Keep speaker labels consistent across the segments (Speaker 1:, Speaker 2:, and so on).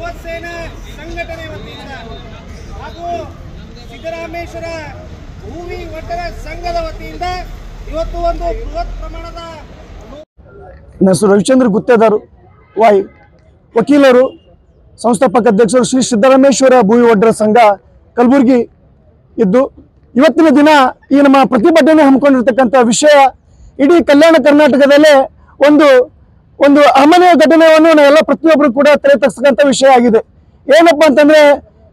Speaker 1: ಯುವಸೇನಾ ಸಂಘಟನೆ ವತಿಯಿಂದ ಹಾಗೂ ಸಿದ್ದರಾಮೇಶ್ವರ ಭೂಮಿ ಒಡ್ಡರ ಸಂಘದ ವತಿಯಿಂದ ಇವತ್ತು ಒಂದು ಬೃಹತ್ ಪ್ರಮಾಣದ
Speaker 2: ಹೆಸರು ರವಿಚಂದ್ರ ಗುತ್ತೇದಾರ್ ವಾಯ್ ವಕೀಲರು ಸಂಸ್ಥಾಪಕ ಅಧ್ಯಕ್ಷರು ಶ್ರೀ ಸಿದ್ದರಾಮೇಶ್ವರ ಭೂಮಿ ಒಡ್ಡರ ಸಂಘ ಕಲಬುರಗಿ ಇದ್ದು ಇವತ್ತಿನ ದಿನ ಈ ನಮ್ಮ ಪ್ರತಿಭಟನೆ ಹಮ್ಮಿಕೊಂಡಿರ್ತಕ್ಕಂಥ ವಿಷಯ ಇಡೀ ಕಲ್ಯಾಣ ಕರ್ನಾಟಕದಲ್ಲೇ ಒಂದು ಒಂದು ಅಮಾನ್ಯ ಘಟನೆಯನ್ನು ನಾವೆಲ್ಲ ಪ್ರತಿಯೊಬ್ಬರು ಕೂಡ ತಲೆ ತಗ್ಸತಕ್ಕಂಥ ವಿಷಯ ಆಗಿದೆ. ಏನಪ್ಪಾ ಅಂತಂದ್ರೆ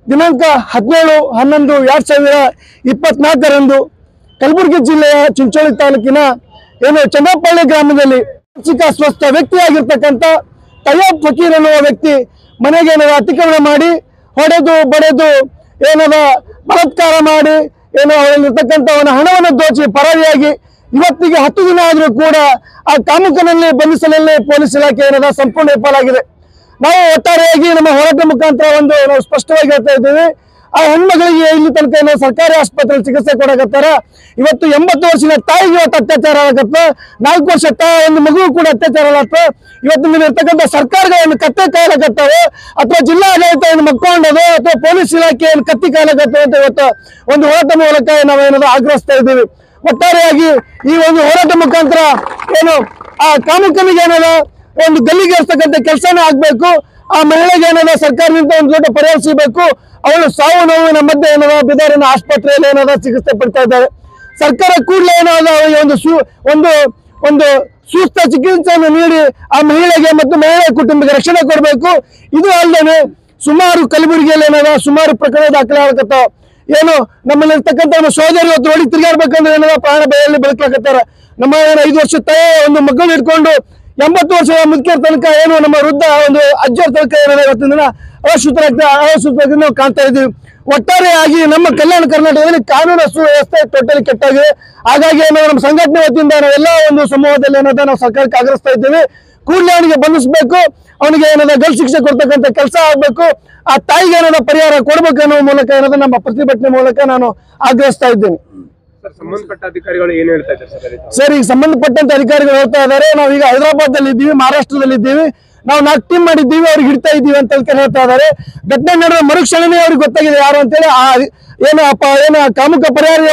Speaker 2: ದಿನಾಂಕ 17/11/2024 ಕಲಬುರಗಿ ಜಿಲ್ಲೆಯ ಚಿಂಚೋಳಿ ತಾಲೂಕಿನ ಚಂದ್ರಪಳ್ಳಿ ಗ್ರಾಮದಲ್ಲಿ ಮಾನಸಿಕ ಅಸ್ವಸ್ಥ ವ್ಯಕ್ತಿಯಾಗಿರ್ತಕ್ಕಂಥ ತಯ್ಯಬ್ ಫಕೀರ್ ಎನ್ನುವ ವ್ಯಕ್ತಿ ಮನೆಗೆ ಅತಿಕ್ರಮಣ ಮಾಡಿ ಹೊಡೆದು ಬಡೆದು ಬಲಾತ್ಕಾರ ಮಾಡಿ ಅವರಲ್ಲಿರ್ತಕ್ಕಂಥ ಅವನ ಹಣವನ್ನು ದೋಚಿ ಪರಾರಿಯಾಗಿ ಇವತ್ತಿಗೆ 10 ದಿನ ಆದರೂ ಕೂಡ ಆ ಕಾಮುಕನಲ್ಲಿ ಬಂಧಿಸಲಲ್ಲಿ ಪೊಲೀಸ್ ಇಲಾಖೆ ಸಂಪೂರ್ಣ ವಿಫಲಾಗಿದೆ. ನಾವು ಒಟ್ಟಾರೆಯಾಗಿ ನಮ್ಮ ಹೋರಾಟ ಮುಖಾಂತರ ನಾವು ಸ್ಪಷ್ಟವಾಗಿ ಹೇಳ್ತಾ ಇದ್ದೀವಿ, ಆ ಹೆಣ್ಮಗಳಿಗೆ ಇಲ್ಲಿ ತನಕ ಸರ್ಕಾರಿ ಆಸ್ಪತ್ರೆಯಲ್ಲಿ ಚಿಕಿತ್ಸೆ ಕೊಡಕತ್ತಾರ. ಇವತ್ತು 80 ವರ್ಷದ ತಾಯಿಗೆ ಇವತ್ತು ಅತ್ಯಾಚಾರ ಆಗತ್ತ, 4 ವರ್ಷ ಒಂದು ಮಗು ಕೂಡ ಅತ್ಯಾಚಾರ ಆಗತ್ತ. ಇವತ್ತು ಇರ್ತಕ್ಕಂಥ ಸರ್ಕಾರಗಳನ್ನು ಕತ್ತೆ ಕಾಯಲಾಗತ್ತವೆ ಅಥವಾ ಜಿಲ್ಲಾಡಳಿತ ಮಕ್ಕೊಂಡದು ಅಥವಾ ಪೊಲೀಸ್ ಇಲಾಖೆ ಕತ್ತಿ ಕಾಯಲಾಗತ್ತವೆ ಅಂತ ಇವತ್ತು ಒಂದು ಹೋರಾಟ ಮೂಲಕ ನಾವೇನಾದ್ರು ಆಗ್ರಹಿಸ್ತಾ ಇದ್ದೀವಿ. ಒಟ್ಟಾರೆಯಾಗಿ ಈ ಒಂದು ಹೋರಾಟ ಮುಖಾಂತರ ಆ ಕಾಮುಕನಿಗೆ ಒಂದು ಗಲ್ಲಿಗೇರಿಸ್ತಕ್ಕಂಥ ಕೆಲಸನ ಆಗ್ಬೇಕು. ಆ ಮಹಿಳೆಗೆ ಸರ್ಕಾರದಿಂದ ಒಂದು ದೊಡ್ಡ ಪರಿಹಾರ ಸಿಗಬೇಕು. ಅವಳು ಸಾವು ನೋವಿನ ಮಧ್ಯೆ ಬಿದಾರಿನ ಆಸ್ಪತ್ರೆಯಲ್ಲಿ ಚಿಕಿತ್ಸೆ ಪಡ್ತಾ ಇದ್ದಾರೆ. ಸರ್ಕಾರ ಕೂಡಲೇ ಒಂದು ಸೂಕ್ತ ಚಿಕಿತ್ಸೆಯನ್ನು ನೀಡಿ ಆ ಮಹಿಳೆಗೆ ಮತ್ತು ಮಹಿಳೆಯ ಕುಟುಂಬಕ್ಕೆ ರಕ್ಷಣೆ ಕೊಡಬೇಕು. ಇದು ಅಲ್ಲದೆ ಸುಮಾರು ಕಲಬುರಗಿಯಲ್ಲಿ ಸುಮಾರು ಪ್ರಕರಣ ದಾಖಲೆ ಆಗತ್ತಾವ. ನಮ್ಮಲ್ಲಿರ್ತಕ್ಕಂಥ ನಮ್ಮ ಸಹೋದರಿ ಇವತ್ತು ನೋಡಿ ತಿರುಗಾಡ್ಬೇಕಂದ್ರೆ ಪ್ರಾಣ ಭಯಲ್ಲಿ ಬದುಕಲಾಕತ್ತಾರ. ನಮ್ಮ 5 ವರ್ಷ ತಾಯಿ ಒಂದು ಮಕ್ಕಳು ಇಟ್ಕೊಂಡು 80 ವರ್ಷದ ಮುದುಕಿಯರ ತನಕ ನಮ್ಮ ವೃದ್ಧ ಒಂದು ಅಜ್ಜರ ತನಕ ಇವತ್ತಿನ ದಿನ ಅಶುದ್ಧರಾಗಿ ನಾವು ಕಾಣ್ತಾ ಇದ್ದೀವಿ. ಒಟ್ಟಾರೆಯಾಗಿ ನಮ್ಮ ಕಲ್ಯಾಣ ಕರ್ನಾಟಕದಲ್ಲಿ ಕಾನೂನು ಸುವ್ಯವಸ್ಥೆ ಟೋಟಲಿ ಕೆಟ್ಟಾಗಿದೆ. ಹಾಗಾಗಿ ನಮ್ಮ ಸಂಘಟನೆ ವತಿಯಿಂದ ನಾವೆಲ್ಲ ಒಂದು ಸಮೂಹದಲ್ಲಿ ನಾವು ಸರ್ಕಾರಕ್ಕೆ ಆಗ್ರಹಿಸ್ತಾ ಇದ್ದೀವಿ. ಕೂಡಲೇ ಅವನಿಗೆ ಬಂಧಿಸಬೇಕು, ಅವನಿಗೆ ಗಲ್ ಶಿಕ್ಷೆ ಕೊಡ್ತಕ್ಕಂಥ ಕೆಲಸ ಆಗ್ಬೇಕು, ಆ ತಾಯಿಗೆ ಪರಿಹಾರ ಕೊಡ್ಬೇಕು ಅನ್ನೋ ಮೂಲಕ ನಮ್ಮ ಪ್ರತಿಭಟನೆ ಮೂಲಕ ನಾನು ಆಗ್ರಹಿಸ್ತಾ ಇದ್ದೇನೆ.
Speaker 3: ಸಂಬಂಧಪಟ್ಟ ಅಧಿಕಾರಿಗಳು ಏನ್ ಹೇಳ್ತಾ ಇದ್ದಾರೆ
Speaker 2: ಸರ್? ಈಗ ಸಂಬಂಧಪಟ್ಟಂತ ಅಧಿಕಾರಿಗಳು ಹೇಳ್ತಾ ಇದ್ದಾರೆ, ನಾವೀಗ ಹೈದರಾಬಾದ್ ದಲ್ಲಿ ಇದ್ದೀವಿ, ಮಹಾರಾಷ್ಟ್ರದಲ್ಲಿ ಇದ್ದೀವಿ, ನಾವು 4 ಟೀಮ್ ಮಾಡಿದ್ದೀವಿ, ಅವ್ರಿಗೆ ಹಿಡ್ತಾ ಇದ್ದೀವಿ ಅಂತ ಹೇಳ್ತಾ ಇದ್ದಾರೆ. ಘಟನೆ ನಡೆದ ಮರುಕ್ಷಣನೇ ಅವ್ರಿಗೆ ಗೊತ್ತಾಗಿದೆ ಯಾರು ಅಂತೇಳಿ. ಕಾಮುಕ ಪರಾರಿ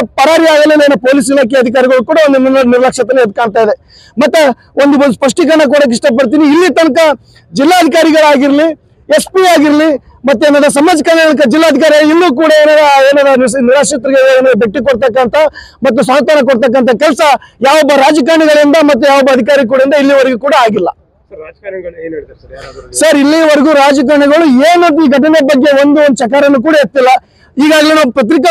Speaker 2: ಆಗಲಿಲ್ಲ ಪೊಲೀಸ್ ಇಲಾಖೆ ಅಧಿಕಾರಿಗಳು ಕೂಡ ಒಂದು ನಿರ್ಲಕ್ಷ್ಯತೆ ಕಾಣ್ತಾ ಇದೆ. ಮತ್ತೆ ಒಂದು ಸ್ಪಷ್ಟೀಕರಣ ಕೊಡಕ್ಕೆ ಇಷ್ಟಪಡ್ತೀನಿ. ಇಲ್ಲಿ ತನಕ ಜಿಲ್ಲಾಧಿಕಾರಿಗಳಾಗಿರ್ಲಿ, SP ಆಗಿರ್ಲಿ, ಮತ್ತೆ ಸಮಾಜ ಕಲ್ಯಾಣ ಜಿಲ್ಲಾಧಿಕಾರಿ ಇಲ್ಲೂ ಕೂಡ ನಿರಾಶ್ರಿತರಿಗೆ ಭೇಟಿ ಕೊಡ್ತಕ್ಕಂಥ ಮತ್ತು ಸಾಂತ್ವನ ಕೊಡ್ತಕ್ಕಂಥ ಕೆಲಸ ಯಾವೊಬ್ಬ ರಾಜಕಾರಣಿಗಳಿಂದ ಮತ್ತೆ ಯಾವೊಬ್ಬ ಅಧಿಕಾರಿ ಕೂಡ ಇಲ್ಲಿವರೆಗೂ ಕೂಡ ಆಗಿಲ್ಲ. ಸರ್, ಇಲ್ಲಿವರೆಗೂ ರಾಜಕಾರಣಿಗಳು ಏನು ಈ ಘಟನೆ ಬಗ್ಗೆ ಒಂದು ಚಕಾರನ್ನು ಕೂಡ ಎತ್ತಿಲ್ಲ. ಈಗಾಗಲೇ ನಾವು ಪತ್ರಿಕಾ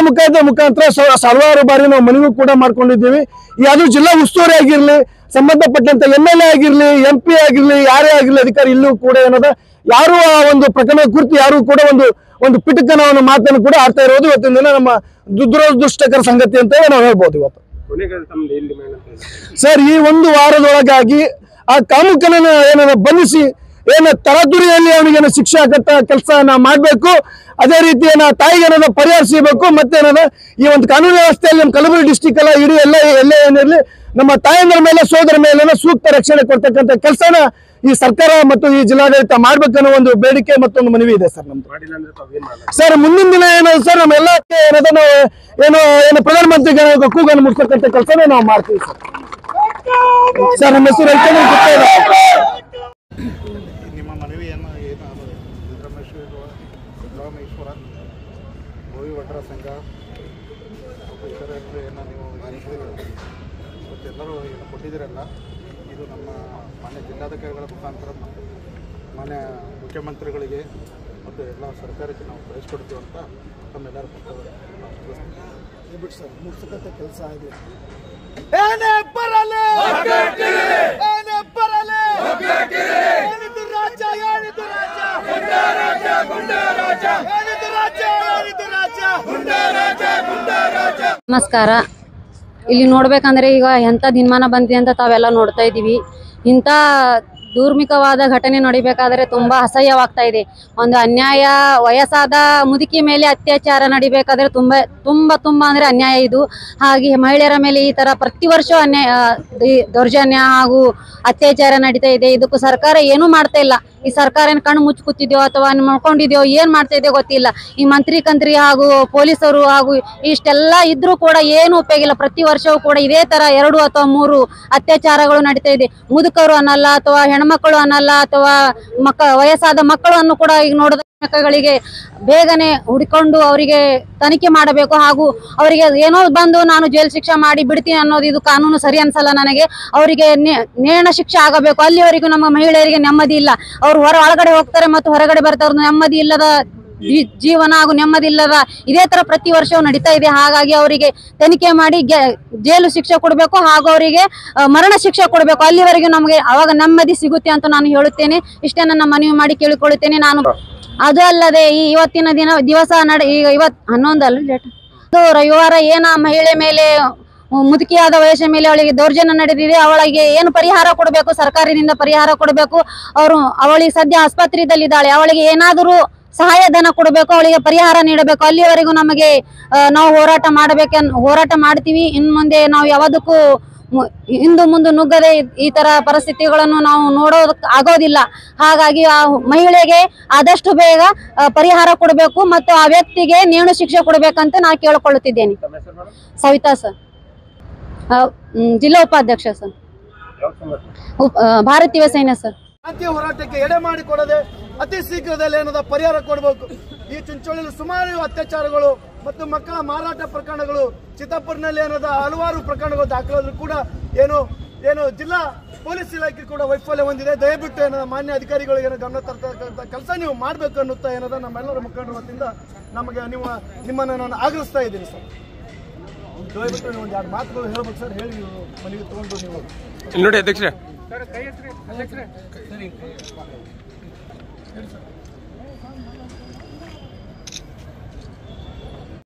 Speaker 2: ಮುಖಾಂತರ ಹಲವಾರು ಬಾರಿ ನಾವು ಮನವಿ ಕೂಡ ಮಾಡ್ಕೊಂಡಿದ್ದೀವಿ. ಯಾವ್ದು ಜಿಲ್ಲಾ ಉಸ್ತುವಾರಿ ಆಗಿರ್ಲಿ, ಸಂಬಂಧಪಟ್ಟಂತ MLA ಆಗಿರ್ಲಿ, MP ಆಗಿರ್ಲಿ, ಯಾರೇ ಆಗಿರ್ಲಿ ಅಧಿಕಾರಿ ಇಲ್ಲೂ ಕೂಡ ಯಾರು ಆ ಒಂದು ಪ್ರಕರಣ ಕುರಿತು ಯಾರು ಕೂಡ ಒಂದು ಪಿಟಕನ ಮಾತನ್ನು ಕೂಡ ಆಡ್ತಾ ಇರೋದು ಇವತ್ತಿನ ದಿನ ನಮ್ಮ ದುರದೃಷ್ಟಕರ ಸಂಗತಿ ಅಂತ ನಾವು ಹೇಳ್ಬೋದು. ಇವತ್ತು ಸರ್, ಈ ಒಂದು ವಾರದೊಳಗಾಗಿ ಆ ಕಾಮುಕನನ್ನ ಬಂಧಿಸಿ ತರಾತುರಿಯಲ್ಲಿ ಅವನಿಗೆ ಶಿಕ್ಷೆ ಆಗತ್ತ ಕೆಲಸ ಮಾಡ್ಬೇಕು. ಅದೇ ರೀತಿ ತಾಯಿಗೆ ಪರಿಹಾರ ಸಿಗಬೇಕು. ಮತ್ತೆ ಈ ಒಂದು ಕಾನೂನು ವ್ಯವಸ್ಥೆಯಲ್ಲಿ ನಮ್ಮ ಕಲಬುರಗಿ ಡಿಸ್ಟಿಕ್ ಅಲ್ಲ, ಇಡೀ ಎಲ್ಲ ಏನಿರಲಿ ನಮ್ಮ ತಾಯಂದ್ರ ಮೇಲೆ ಸೋದರ ಮೇಲೆ ಸೂಕ್ತ ರಕ್ಷಣೆ ಕೊಡ್ತಕ್ಕಂಥ ಕೆಲಸನ ಈ ಸರ್ಕಾರ ಮತ್ತು ಈ ಜಿಲ್ಲಾಡಳಿತ ಮಾಡ್ಬೇಕನ್ನೋ ಒಂದು ಬೇಡಿಕೆ ಮತ್ತೊಂದು ಮನವಿ ಇದೆ ಸರ್ ನಮ್ದು. ಸರ್, ಮುಂದಿನ ದಿನ ಸರ್ ನಮ್ಮೆಲ್ಲ ಪ್ರಧಾನಮಂತ್ರಿಗೆ ಕೂಗನ್ನು ಮುಗಿಸ್ತಕ್ಕಂಥ ಕೆಲಸನೇ ನಾವು ಮಾಡ್ತೀವಿ ಸರ್. ನಮ್ಮ ಹೆಸರು
Speaker 4: ನಿಮ್ಮ ಮನವಿಯನ್ನು ಸಿದ್ದರಾಮೇಶ್ವರ ಭೂಮಿ ಒಡ್ಡರ ಸಂಘ ಮತ್ತು ಇತರರು ನೀವು ಮತ್ತೆಲ್ಲರೂ ಕೊಟ್ಟಿದ್ದೀರಲ್ಲ, ಇದು ನಮ್ಮ ಮಾನ್ಯ ಜಿಲ್ಲಾಧಿಕಾರಿಗಳ ಮುಖಾಂತರ ಮಾನ್ಯ ಮುಖ್ಯಮಂತ್ರಿಗಳಿಗೆ ಮತ್ತು ಎಲ್ಲ ಸರ್ಕಾರಕ್ಕೆ ನಾವು ಕಳಿಸ್ಕೊಡ್ತೀವಿ ಅಂತ ತಮ್ಮೆಲ್ಲರ
Speaker 2: ಸರ್ ಮುಗಿಸ್ತಕ್ಕಂಥ ಕೆಲಸ ಆಗಿದೆ.
Speaker 5: ನಮಸ್ಕಾರ. ಇಲ್ಲಿ ನೋಡ್ಬೇಕಂದ್ರೆ ಈಗ ಎಂಥ ದಿನಮಾನ ಬಂದಿದೆ ಅಂತ ತಾವೆಲ್ಲ ನೋಡ್ತಾ ಇದ್ದೀವಿ. ಇಂಥ ಧಾರ್ಮಿಕವಾದ ಘಟನೆ ನಡಿಬೇಕಾದ್ರೆ ತುಂಬಾ ಅಸಹ್ಯವಾಗ್ತಾ ಇದೆ. ಒಂದು ಅನ್ಯಾಯ, ವಯಸ್ಸಾದ ಮುದುಕಿ ಮೇಲೆ ಅತ್ಯಾಚಾರ ನಡಿಬೇಕಾದ್ರೆ ತುಂಬಾ ಅಂದ್ರೆ ಅನ್ಯಾಯ ಇದು. ಹಾಗೆ ಮಹಿಳೆಯರ ಮೇಲೆ ಈ ತರ ಪ್ರತಿ ವರ್ಷ ದೌರ್ಜನ್ಯ ಹಾಗೂ ಅತ್ಯಾಚಾರ ನಡೀತಾ ಇದೆ. ಇದಕ್ಕೂ ಸರ್ಕಾರ ಏನೂ ಮಾಡ್ತಾ ಇಲ್ಲ. ಈ ಸರ್ಕಾರ ಕಣ್ಣು ಮುಚ್ಚಿ ಕೂತಿದ್ಯೋ ಅಥವಾ ಮಾಡ್ಕೊಂಡಿದ್ಯೋ ಏನ್ ಮಾಡ್ತಾ ಇದೆಯೋ ಗೊತ್ತಿಲ್ಲ. ಈ ಮಂತ್ರಿ ಹಾಗೂ ಪೊಲೀಸರು ಹಾಗೂ ಇಷ್ಟೆಲ್ಲ ಇದ್ರೂ ಕೂಡ ಏನು ಉಪಯೋಗ ಇಲ್ಲ. ಪ್ರತಿ ವರ್ಷವೂ ಕೂಡ ಇದೇ ತರ 2 ಅಥವಾ 3 ಅತ್ಯಾಚಾರಗಳು ನಡೀತಾ ಇದೆ. ಮುದುಕರು ಅನ್ನಲ್ಲ ಅಥವಾ ಹೆಣ್ಮಕ್ಳು ಅನ್ನಲ್ಲ ಅಥವಾ ವಯಸ್ಸಾದ ಮಕ್ಕಳನ್ನು ಕೂಡ ಈಗ ನೋಡಿದ ಗಳಿಗೆ ಬೇಗನೆ ಹುಡುಕೊಂಡು ಅವರಿಗೆ ತನಿಖೆ ಮಾಡಬೇಕು. ಹಾಗೂ ಅವರಿಗೆ ಏನೋ ಬಂದು ನಾನು ಜೈಲು ಶಿಕ್ಷೆ ಮಾಡಿ ಬಿಡ್ತೀನಿ ಅನ್ನೋದು ಇದು ಕಾನೂನು ಸರಿ ಅನ್ಸಲ್ಲ ನನಗೆ. ಅವರಿಗೆ ನೇಣ ಶಿಕ್ಷೆ ಆಗಬೇಕು. ಅಲ್ಲಿವರೆಗೂ ನಮ್ಮ ಮಹಿಳೆಯರಿಗೆ ನೆಮ್ಮದಿ ಇಲ್ಲ. ಅವರು ಒಳಗಡೆ ಹೋಗ್ತಾರೆ ಮತ್ತು ಹೊರಗಡೆ ಬರ್ತಾರೆ. ನೆಮ್ಮದಿ ಇಲ್ಲದ ಜೀವನ ಹಾಗೂ ನೆಮ್ಮದಿ ಇಲ್ಲದ ಇದೇ ತರ ಪ್ರತಿ ವರ್ಷವೂ ನಡೀತಾ ಇದೆ. ಹಾಗಾಗಿ ಅವರಿಗೆ ತನಿಖೆ ಮಾಡಿ ಜೈಲು ಶಿಕ್ಷೆ ಕೊಡಬೇಕು ಹಾಗೂ ಅವರಿಗೆ ಮರಣ ಶಿಕ್ಷೆ ಕೊಡಬೇಕು. ಅಲ್ಲಿವರೆಗೂ ನಮಗೆ ಅವಾಗ ನೆಮ್ಮದಿ ಸಿಗುತ್ತೆ ಅಂತ ನಾನು ಹೇಳುತ್ತೇನೆ. ಇಷ್ಟೇ ನನ್ನ ಮನವಿ ಮಾಡಿ ಕೇಳಿಕೊಳ್ಳುತ್ತೇನೆ ನಾನು. ಅದು ಅಲ್ಲದೆ ಈ ಇವತ್ತಿನ ದಿವಸ ಈಗ 11 ಲೇಟ್ ರವಿವಾರ ಏನ ಮಹಿಳೆ ಮೇಲೆ ಮುದುಕಿಯಾದ ವಯಸ್ಸಿನ ಮೇಲೆ ಅವಳಿಗೆ ದೌರ್ಜನ್ಯ ನಡೆದಿದೆ. ಅವಳಿಗೆ ಏನು ಪರಿಹಾರ ಕೊಡಬೇಕು, ಸರ್ಕಾರದಿಂದ ಪರಿಹಾರ ಕೊಡಬೇಕು. ಅವಳಿಗೆ ಸದ್ಯ ಆಸ್ಪತ್ರೆಯಲ್ಲಿದ್ದಾಳೆ. ಅವಳಿಗೆ ಏನಾದರೂ ಸಹಾಯಧನ ಕೊಡಬೇಕು, ಅವಳಿಗೆ ಪರಿಹಾರ ನೀಡಬೇಕು. ಅಲ್ಲಿವರೆಗೂ ನಮಗೆ ನಾವು ಹೋರಾಟ ಮಾಡ್ತೀವಿ. ಇನ್ನು ಮುಂದೆ ನಾವು ಯಾವುದಕ್ಕೂ ಹಿಂದು ಮುಂದೆ ನುಗ್ಗದೆ ಈ ತರ ಪರಿಸ್ಥಿತಿಗಳನ್ನು ನಾವು ನೋಡೋದಕ್ಕೆ ಆಗೋದಿಲ್ಲ. ಹಾಗಾಗಿ ಆ ಮಹಿಳೆಗೆ ಆದಷ್ಟು ಬೇಗ ಪರಿಹಾರ ಕೊಡಬೇಕು ಮತ್ತು ಆ ವ್ಯಕ್ತಿಗೆ ನೇಣು ಶಿಕ್ಷೆ ಕೊಡಬೇಕಂತ ನಾನು ಕೇಳಿಕೊಳ್ಳುತ್ತಿದ್ದೇನೆ. ಸವಿತಾ ಸರ್, ಜಿಲ್ಲಾ ಉಪಾಧ್ಯಕ್ಷ ಸರ್, ಭಾರತೀಯ ಸೈನ್ಯ ಸರ್.
Speaker 2: ಶಾಂತಿಯ ಹೋರಾಟಕ್ಕೆ ಎಡೆ ಮಾಡಿಕೊಡದೆ ಅತಿ ಶೀಘ್ರದಲ್ಲಿ ಏನದ ಪರಿಹಾರ ಕೊಡಬೇಕು. ಈ ಚಿಂಚೋಳಿಯಲ್ಲಿ ಸುಮಾರು ಅತ್ಯಾಚಾರಗಳು ಮತ್ತು ಮಕ್ಕಳ ಮಾರಾಟ ಪ್ರಕರಣಗಳು, ಚಿತ್ತಾಪುರನಲ್ಲಿ ಏನದ ಹಲವಾರು ಪ್ರಕರಣಗಳು ದಾಖಲಾದರೂ ಕೂಡ ಏನು ಜಿಲ್ಲಾ ಪೊಲೀಸ್ ಇಲಾಖೆ ಕೂಡ ವೈಫಲ್ಯ ಹೊಂದಿದೆ. ದಯವಿಟ್ಟು ಏನದ ಮಾನ್ಯ ಅಧಿಕಾರಿಗಳಿಗೆ ಗಮನ ತರ್ತಕ್ಕಂಥ ಕೆಲಸ ನೀವು ಮಾಡಬೇಕು ಅನ್ನುತ್ತಾ ಏನದ ನಮ್ಮೆಲ್ಲರ ಮುಖಂಡರ ವತಿಯಿಂದ ನಮಗೆ ನಿಮ್ಮನ್ನು ನಾನು ಆಗ್ರಹಿಸ್ತಾ ಇದ್ದೀನಿ ಸರ್. ದಯವಿಟ್ಟು ನೀವು ಒಂದು 2 ಮಾತುಗಳು ಹೇಳ್ಬೇಕು ಸರ್. ಹೇಳಿ ಮನೆಗೆ ತಗೊಂಡು ನೀವು
Speaker 3: ನೋಡಿ ಅಧ್ಯಕ್ಷರೇ.
Speaker 1: ಸರ್